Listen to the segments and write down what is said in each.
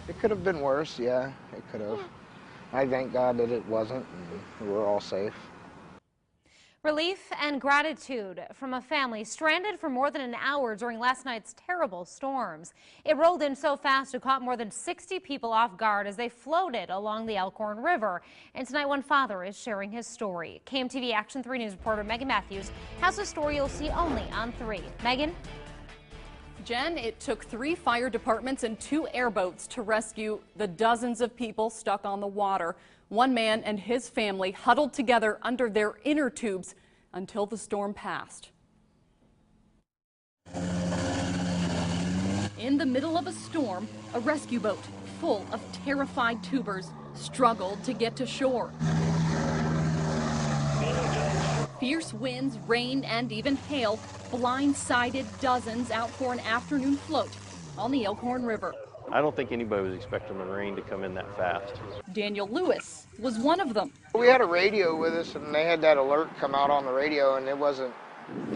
It could have been worse, yeah, it could have. I thank God that it wasn't, and we're all safe. Relief and gratitude from a family stranded for more than an hour during last night's terrible storms. It rolled in so fast it caught more than 60 people off guard as they floated along the Elkhorn River. And tonight one father is sharing his story. KMTV Action 3 News reporter Megan Matthews has a story you'll see only on 3. Megan? Jen, it took 3 fire departments and 2 airboats to rescue the dozens of people stuck on the water. One man and his family huddled together under their inner tubes until the storm passed. In the middle of a storm, a rescue boat full of terrified tubers struggled to get to shore. Fierce winds, rain, and even hail blindsided dozens out for an afternoon float on the Elkhorn River. I don't think anybody was expecting the rain to come in that fast. Daniel Lewis was one of them. We had a radio with us, and they had that alert come out on the radio, and it wasn't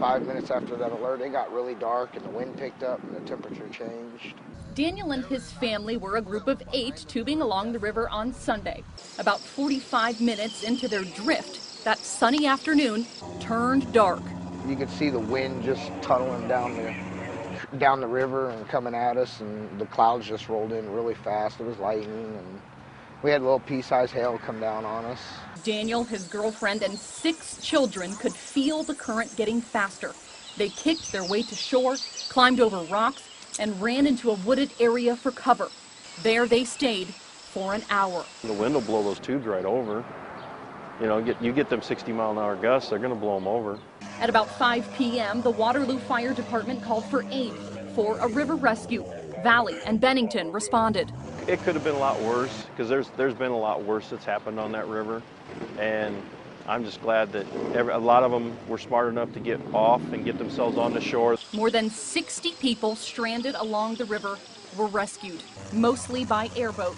5 minutes after that alert. It got really dark, and the wind picked up, and the temperature changed. Daniel and his family were a group of 8 tubing along the river on Sunday. About 45 minutes into their drift, that sunny afternoon turned dark. You could see the wind just tunneling down the river and coming at us, and the clouds just rolled in really fast. It was lightning, and we had a little pea-sized hail come down on us. Daniel, his girlfriend, and 6 children could feel the current getting faster. They kicked their way to shore, climbed over rocks, and ran into a wooded area for cover. There they stayed for an hour. The wind will blow those tubes right over. You know, you get them 60-mile-an-hour gusts, they're going to blow them over. At about 5 p.m., the Waterloo Fire Department called for aid for a river rescue. Valley and Bennington responded. It could have been a lot worse, because there's been a lot worse that's happened on that river, and I'm just glad that a lot of them were smart enough to get off and get themselves on the shore. More than 60 people stranded along the river were rescued, mostly by airboat.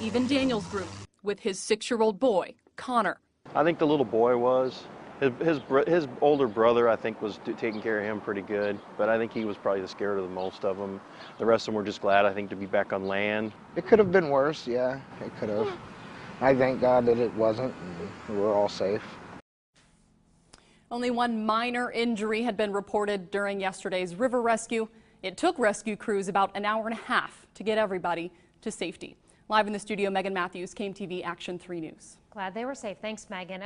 Even Daniel's group with his 6-year-old boy, Connor. I think the little boy was. His older brother, I think, was taking care of him pretty good, but I think he was probably the scared of the most of them. The rest of them were just glad, I think, to be back on land. It could have been worse, yeah, it could have. I thank God that it wasn't, and we're all safe. Only one minor injury had been reported during yesterday's river rescue. It took rescue crews about an hour and a half to get everybody to safety. Live in the studio, Megan Matthews, KMTV Action 3 News. Glad they were safe. Thanks, Megan.